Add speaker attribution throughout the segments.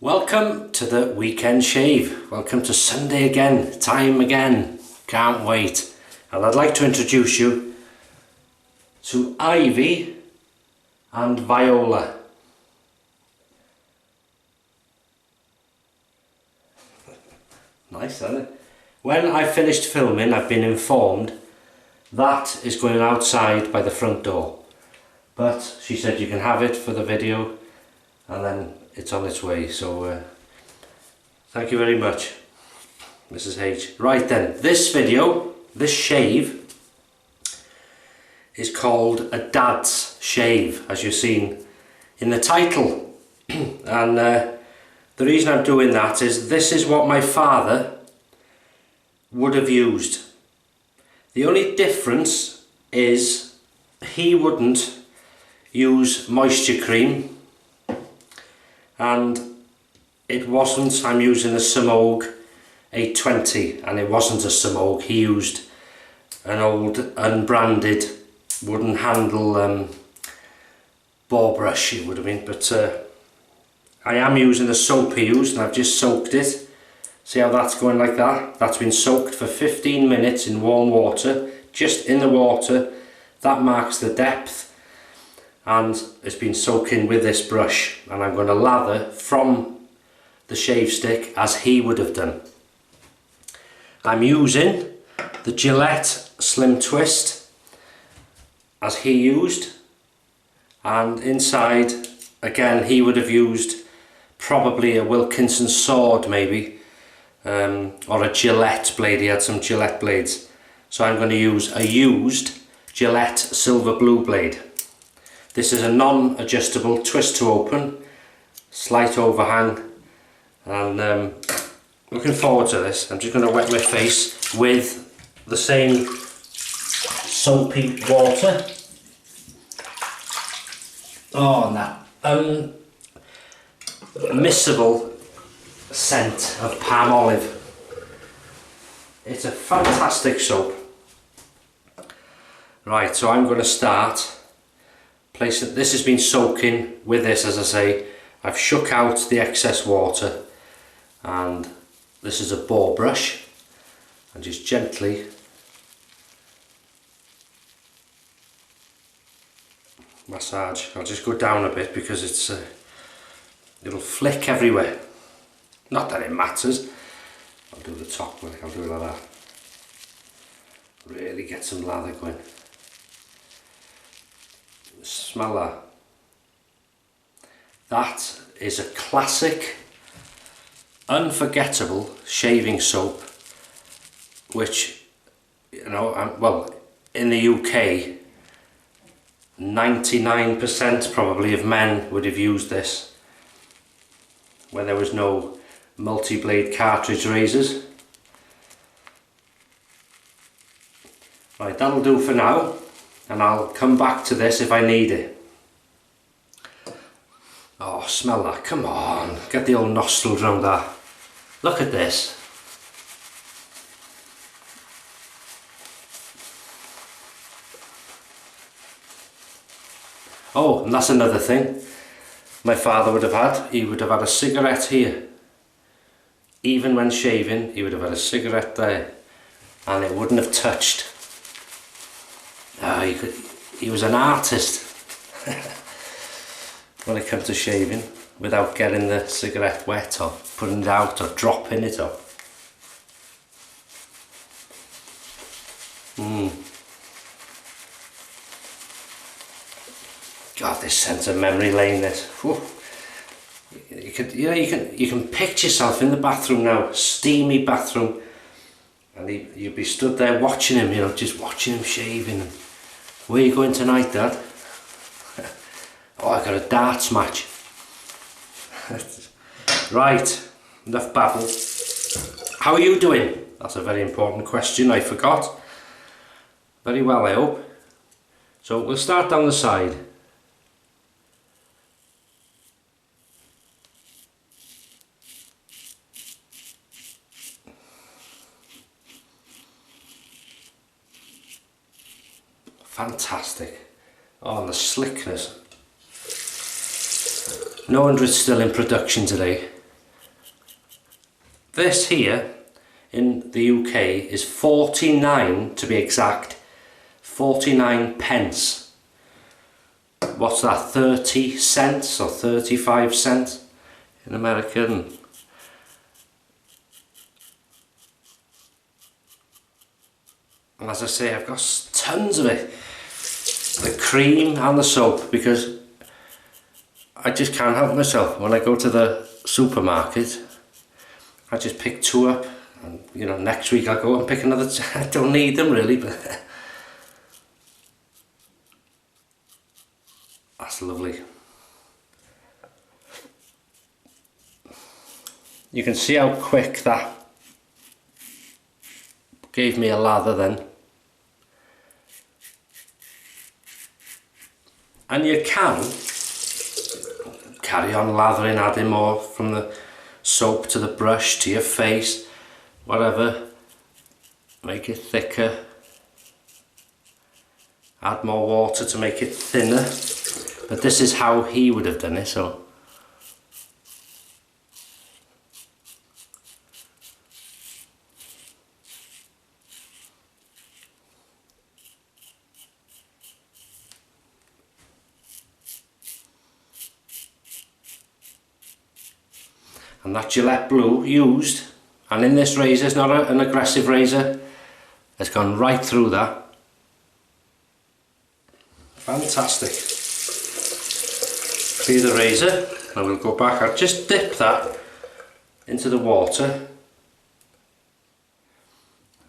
Speaker 1: Welcome to the weekend shave. Welcome to Sunday again, time again. Can't wait. And I'd like to introduce you to Ivy and Viola. Nice, isn't it? When I finished filming, I've been informed that is going outside by the front door. But she said you can have it for the video and then it's on its way. So thank you very much, Mrs. H. Right then, this video, this shave is called a dad's shave, as you've seen in the title. And the reason I'm doing that is this is what my father would have used. The only difference is he wouldn't use moisture cream, and it wasn't, I'm using a Semogue 820 and it wasn't a Semogue. He used an old unbranded wooden handle Boar Brush, it would have been, but I am using the soap he used and I've just soaked it. See how that's going like that? That's been soaked for 15 minutes in warm water, just in the water. That marks the depth, and it's been soaking with this brush, and I'm going to lather from the shave stick as he would have done. I'm using the Gillette Slim Twist as he used, and inside again he would have used probably a Wilkinson sword maybe, or a Gillette blade. He had some Gillette blades, so I'm going to use a used Gillette Silver Blue Blade. This is a non-adjustable twist to open, slight overhang, and looking forward to this. I'm just going to wet my face with the same soapy water. Oh, and that unmissable scent of Palmolive. It's a fantastic soap. Right, so I'm going to start placing. This has been soaking with this, as I say. I've shook out the excess water, and this is a Boar Brush, and just gently massage. I'll just go down a bit because it's it'll flick everywhere. Not that it matters. I'll do the top one. I'll do it like that. Really get some lather going. Smell that. That is a classic, unforgettable shaving soap, which, you know, well, in the UK, 99% probably of men would have used this when there was no multi-blade cartridge razors. Right, that'll do for now, and I'll come back to this if I need it. Oh, smell that, come on, get the old nostrils around that. Look at this. Oh, and that's another thing my father would have had. He would have had a cigarette here. Even when shaving, he would have had a cigarette there, and it wouldn't have touched. He was an artist when it comes to shaving, without getting the cigarette wet or putting it out or dropping it up. God, this sense of memory lane, this. Whew. You can picture yourself in the bathroom now, steamy bathroom, and you'd be stood there watching him, you know, just watching him shaving. And, where are you going tonight, Dad? Oh, I got a darts match. Right, enough babble. How are you doing? That's a very important question, I forgot. Very well, I hope. So we'll start down the side. Fantastic. Oh, and the slickness. No wonder it's still in production today. This here in the UK is 49 to be exact, 49 pence. What's that, 30 cents or 35 cents in American? And as I say, I've got tons of it. The cream and the soap, because I just can't help myself. When I go to the supermarket, I just pick 2 up, and you know, next week I'll go and pick another. I don't need them really, but that's lovely. You can see how quick that gave me a lather then. And you can carry on lathering, adding more from the soap to the brush to your face, whatever. Make it thicker. Add more water to make it thinner. But this is how he would have done it, so. And that Gillette Blue used, and in this razor, it's not an aggressive razor, it's gone right through that. Fantastic. Clear the razor, and we'll go back. I'll just dip that into the water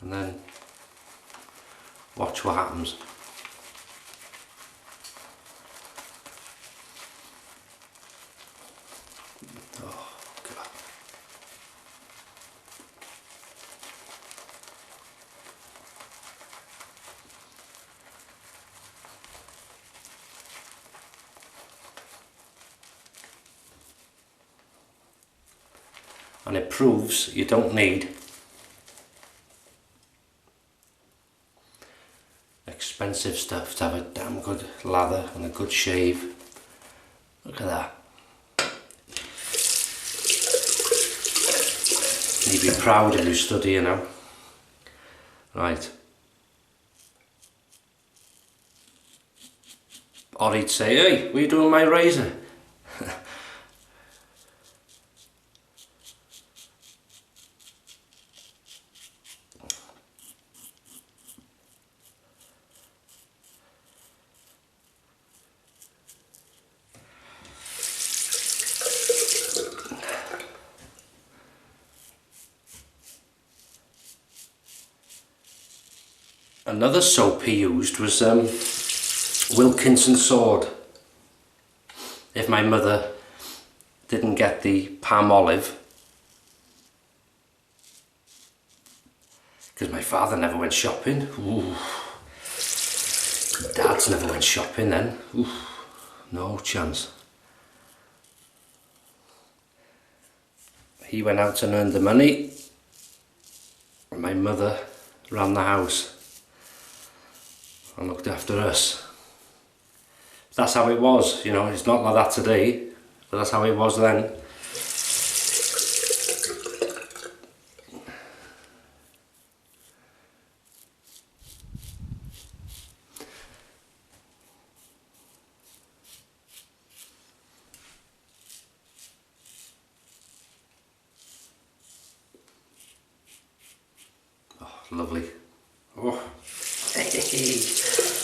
Speaker 1: and then watch what happens. And it proves you don't need expensive stuff to have a damn good lather and a good shave. Look at that. You'd be proud of your study, you know. Right. Or he'd say, hey, what are you doing with my razor? Another soap he used was Wilkinson Sword. If my mother didn't get the Palmolive, because my father never went shopping. Ooh. Dad's never went shopping then. Ooh. No chance. He went out and earned the money, and my mother ran the house and looked after us. That's how it was, you know. It's not like that today, but that's how it was then. Oh, lovely. Oh.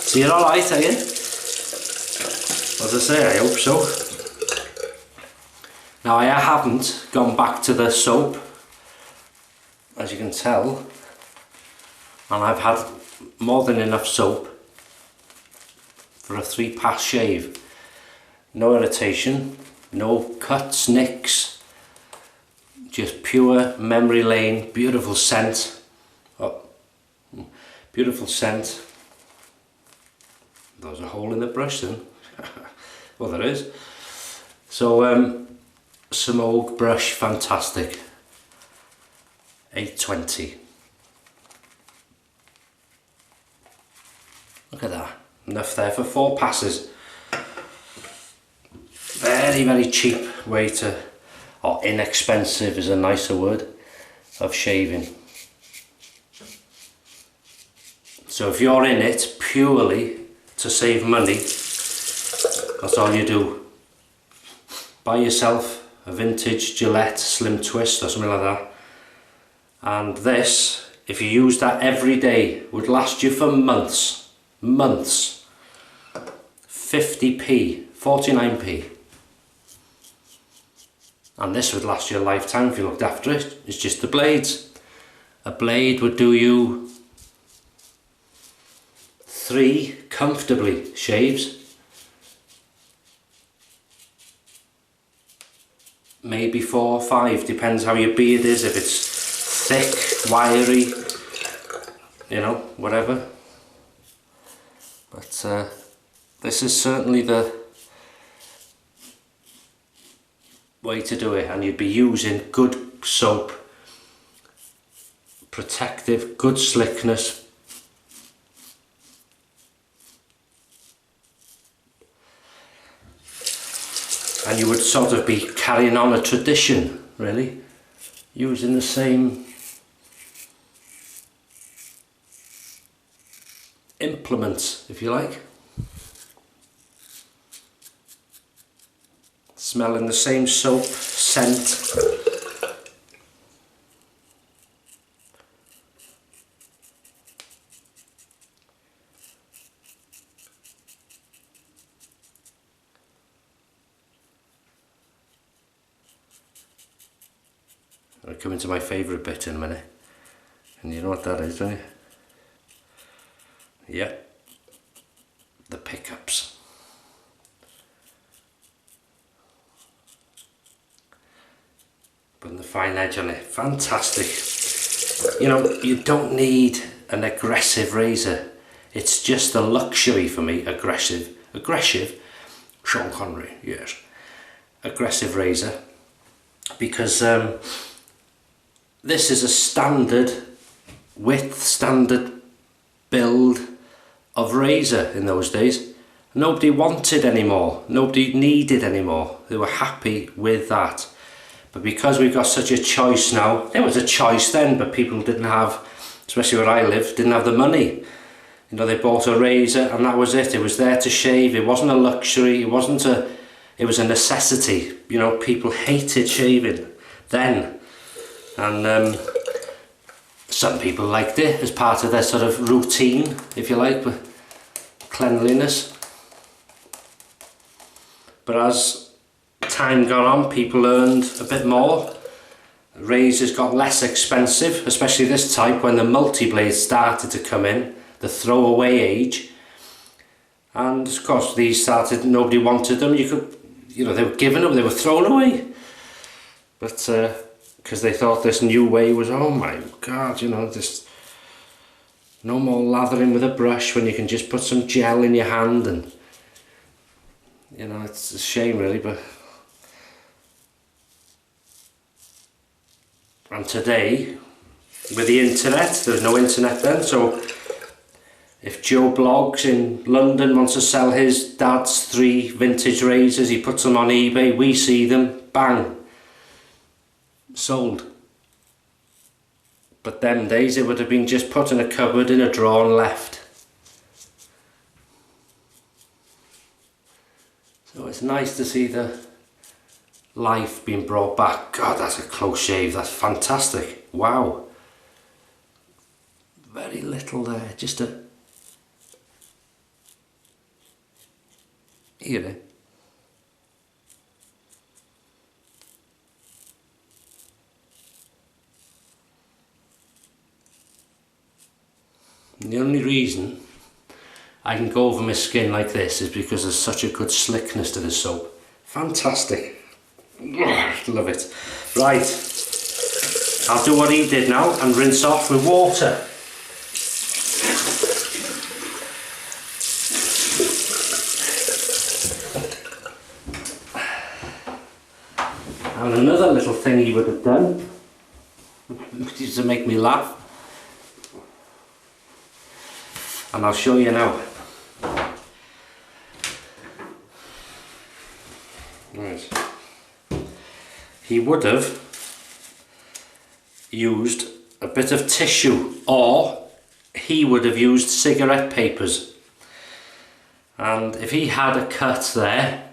Speaker 1: So you're alright, are you? As I say, I hope so. Now I haven't gone back to the soap, as you can tell, and I've had more than enough soap for a 3-pass shave. No irritation, no cuts, nicks, just pure memory lane, beautiful scent. Oh, beautiful scent. There's a hole in the brush then. Well, there is. So Semogue brush, fantastic. 820. Look at that. Enough there for 4 passes. Very, very cheap way to, or inexpensive is a nicer word, of shaving. So if you're in it purely to save money, that's all you do. Buy yourself a vintage Gillette Slim Twist or something like that, and this, if you use that every day, would last you for months. 50p, 49p, and this would last you a lifetime if you looked after it. It's just the blades. A blade would do you 3 comfortably shaves, maybe 4 or 5, depends how your beard is, if it's thick, wiry, you know, whatever. But this is certainly the way to do it, and you'd be using good soap, protective, good slickness. And you would sort of be carrying on a tradition, really, using the same implements, if you like. Smelling the same soap scent. I'll come into my favourite bit in a minute, and you know what that is, don't you? Yeah, the pickups. Putting the fine edge on it, fantastic. You know, you don't need an aggressive razor. It's just a luxury for me. Aggressive, Sean Connery, yes. Aggressive razor, because this is a standard width, standard build of razor in those days. Nobody wanted anymore, nobody needed anymore. They were happy with that. But because we've got such a choice now, there was a choice then, but people didn't have, especially where I live, didn't have the money. You know, they bought a razor and that was it. It was there to shave. It wasn't a luxury. It wasn't a, it was a necessity. You know, people hated shaving then. And some people liked it as part of their sort of routine, if you like, with cleanliness. But as time got on, people earned a bit more. Razors got less expensive, especially this type, when the multi-blades started to come in, the throwaway age. And of course these started, nobody wanted them. You could, you know, they were given up, they were thrown away. But because they thought this new way was, oh my god, you know, this no more lathering with a brush when you can just put some gel in your hand. And you know, it's a shame really, but and today with the internet, there was no internet then, so if Joe Bloggs in London wants to sell his dad's 3 vintage razors, he puts them on eBay, we see them, bang, sold. But them days it would have been just put in a cupboard in a drawer and left. So it's nice to see the life being brought back. God, that's a close shave, that's fantastic. Wow. Very little there, just a... Here. And the only reason I can go over my skin like this is because there's such a good slickness to the soap. Fantastic. Love it. Right, I'll do what he did now and rinse off with water. And another little thing he would have done, which is to make me laugh, and I'll show you now. Right. He would have used a bit of tissue, or he would have used cigarette papers. And if he had a cut there,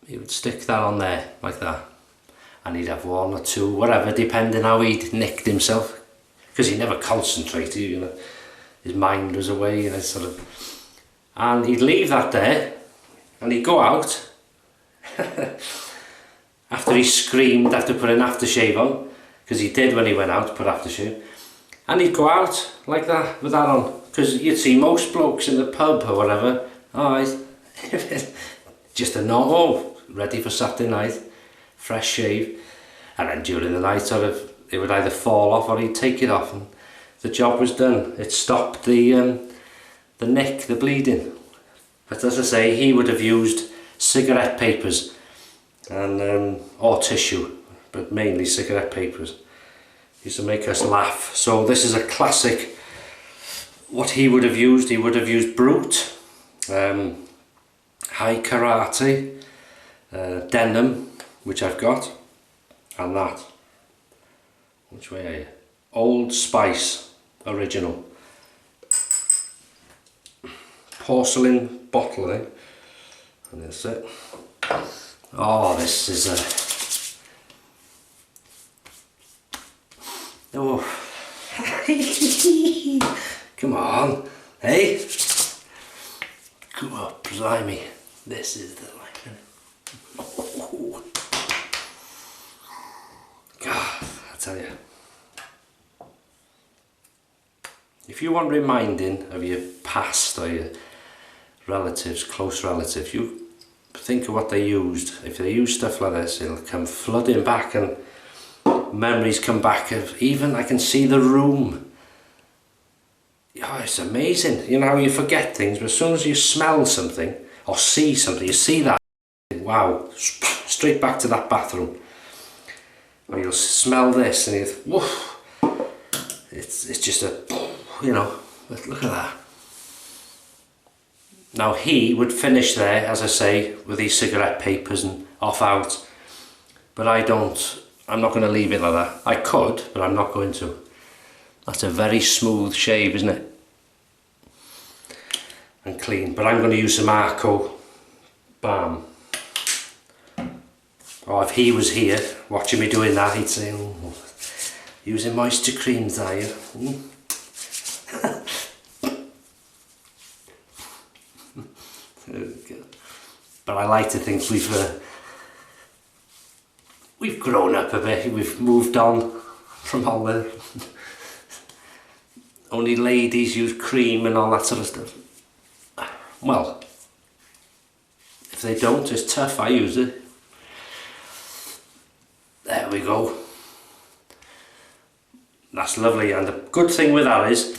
Speaker 1: he would stick that on there like that, and he'd have one or two, whatever, depending how he'd nicked himself, because he never concentrated, you know, his mind was away, you know, sort of. And he'd leave that there, and he'd go out after he screamed after putting aftershave on, because he did when he went out, put aftershave, and he'd go out like that with that on, because you'd see most blokes in the pub or whatever, oh, just a normal, ready for Saturday night, fresh shave, and then during the night sort of it would either fall off or he'd take it off, and the job was done. It stopped the nick, the bleeding. But as I say, he would have used cigarette papers and or tissue, but mainly cigarette papers. Used to make us laugh. So this is a classic. What he would have used Brute, High Karate, Denim, which I've got, and that. Which way are you? Old Spice Original. Porcelain bottle, I think. And that's it. Oh, this is a... Oh. Come on. Hey? Come on, blimey. This is the like. Oh. God, I tell you. If you want reminding of your past or your relatives, close relatives, you think of what they used. If they use stuff like this, it'll come flooding back, and memories come back of, even I can see the room. Oh, it's amazing. You know how you forget things, but as soon as you smell something or see something, you see that, wow, straight back to that bathroom. Or you'll smell this and you think, woof, it's just a, you know, look at that. Now he would finish there, as I say, with these cigarette papers and off out, but I'm not going to leave it like that. I could, but I'm not going to. That's a very smooth shave, isn't it? And clean, but I'm going to use some Arco balm. Or if he was here watching me doing that, he'd say, oh, using moisture creams, are you? But I like to think we've grown up a bit, we've moved on from all the only ladies use cream and all that sort of stuff. Well, if they don't, it's tough, I use it. There we go. That's lovely, and the good thing with that is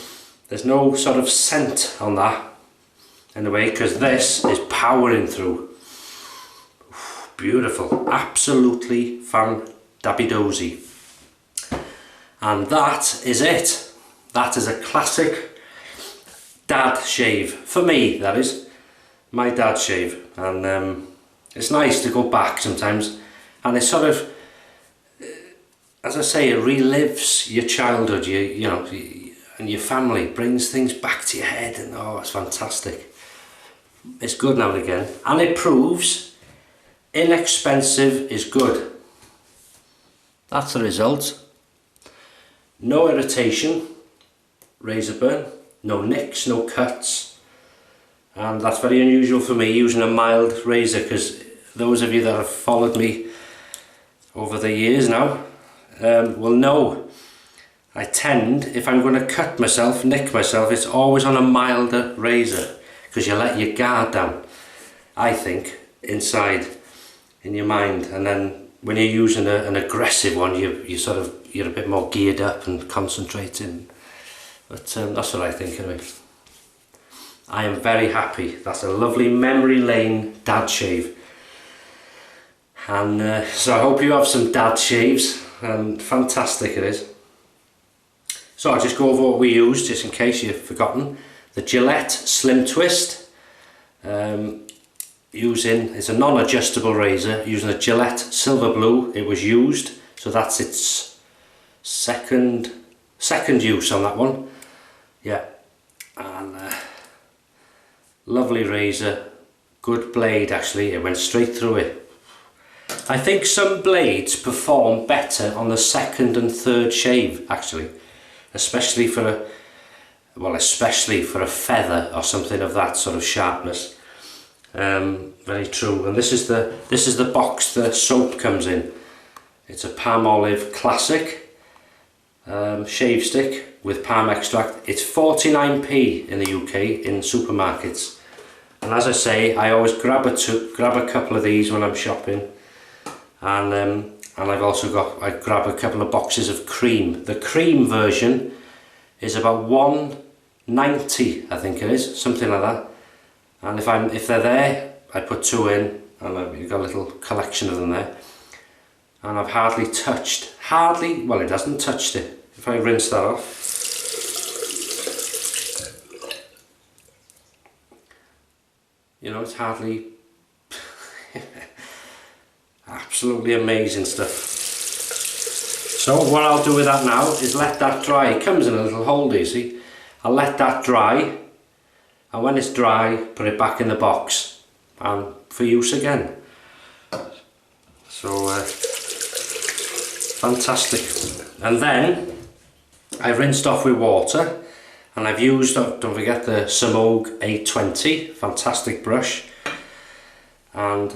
Speaker 1: there's no sort of scent on that in a way, because this is powering through. Beautiful, absolutely fan-dabby-dozy. And that is it. That is a classic dad shave, for me that is, my dad shave. And it's nice to go back sometimes, and it sort of, as I say, it relives your childhood, you know, and your family, brings things back to your head, and oh, it's fantastic. It's good now and again, and it proves inexpensive is good. That's the result. No irritation, razor burn, no nicks, no cuts, and that's very unusual for me using a mild razor, because those of you that have followed me over the years now will know I tend, if I'm going to cut myself, nick myself, it's always on a milder razor, because you let your guard down, I think, inside in your mind, and then when you're using an aggressive one, you're a bit more geared up and concentrating. But that's what I think anyway. I am very happy. That's a lovely memory lane dad shave, and so I hope you have some dad shaves, and fantastic it is. So I'll just go over what we used, just in case you've forgotten. The Gillette Slim Twist, it's a non-adjustable razor, using a Gillette Silver Blue. It was used, so that's its second use on that one. Yeah, and lovely razor, good blade actually, it went straight through it. I think some blades perform better on the second and third shave actually, especially for a feather or something of that sort of sharpness. Very true. And this is the box the soap comes in. It's a Palmolive classic shave stick with palm extract. It's 49p in the UK in supermarkets, and as I say, I always grab a couple of these when I'm shopping, and I grab a couple of boxes of cream. The cream version is about £1.90, I think it is, something like that. And if they're there, I put 2 in, and you've got a little collection of them there. And I've hardly, well, it hasn't touched it. If I rinse that off, you know, it's hardly, absolutely amazing stuff. So what I'll do with that now is let that dry. It comes in a little holder, you see. I'll let that dry, and when it's dry, put it back in the box and for use again. So fantastic. And then I rinsed off with water, and I've used, don't forget, the Semogue 820, fantastic brush, and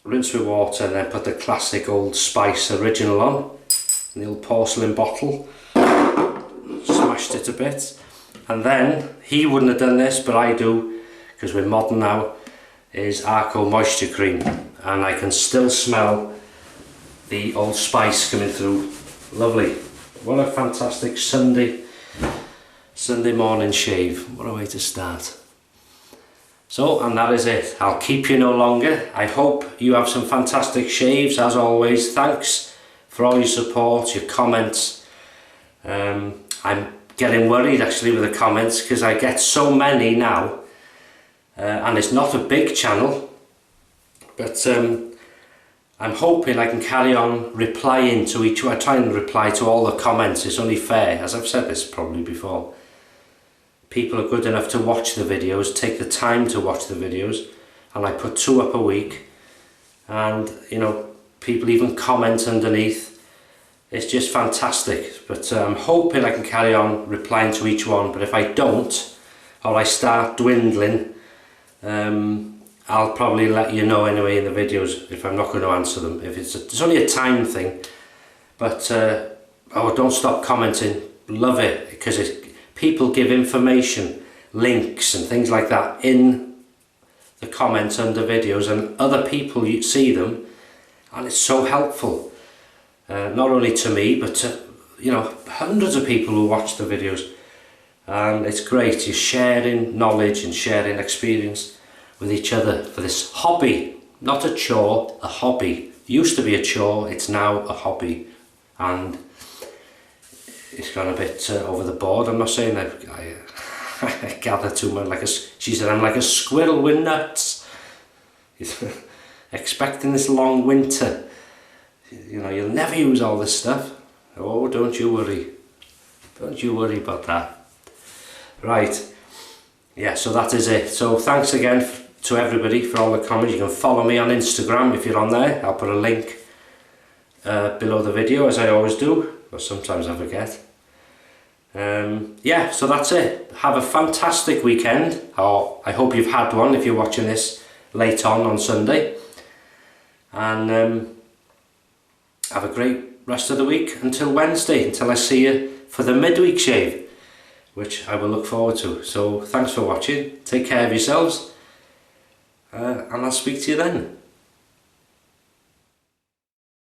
Speaker 1: rinse with water, and then put the classic old Spice Original on, in the old porcelain bottle, smashed it a bit. And then, he wouldn't have done this, but I do, because we're modern now, is Arco Moisture Cream, and I can still smell the old spice coming through. Lovely. What a fantastic Sunday morning shave. What a way to start. So, and that is it. I'll keep you no longer. I hope you have some fantastic shaves. As always, thanks for all your support, your comments. I'm getting worried actually with the comments, because I get so many now, and it's not a big channel, but I'm hoping I can carry on replying to each one. I try and reply to all the comments. It's only fair, as I've said this probably before. People are good enough to watch the videos, take the time to watch the videos, and I put 2 up a week, and you know, people even comment underneath. It's just fantastic. But I'm hoping I can carry on replying to each one, but if I don't, or I start dwindling, I'll probably let you know anyway in the videos if I'm not going to answer them. If it's only a time thing, but oh, don't stop commenting. Love it, because people give information, links and things like that in the comments under videos, and other people see them, and it's so helpful. Not only to me, but to, you know, hundreds of people who watch the videos, and it's great. You're sharing knowledge and sharing experience with each other for this hobby. Not a chore, a hobby. It used to be a chore, it's now a hobby, and it's gone a bit over the board. I'm not saying I gather too much, she said I'm like a squirrel with nuts. Expecting this long winter. You know, you'll never use all this stuff. Oh, don't you worry. Don't you worry about that. Right. Yeah, so that is it. So thanks again to everybody for all the comments. You can follow me on Instagram if you're on there. I'll put a link below the video, as I always do, but sometimes I forget. Yeah, so that's it. Have a fantastic weekend. Or I hope you've had one if you're watching this late on Sunday. And have a great rest of the week until Wednesday, until I see you for the midweek shave, which I will look forward to. So thanks for watching, take care of yourselves, and I'll speak to you then.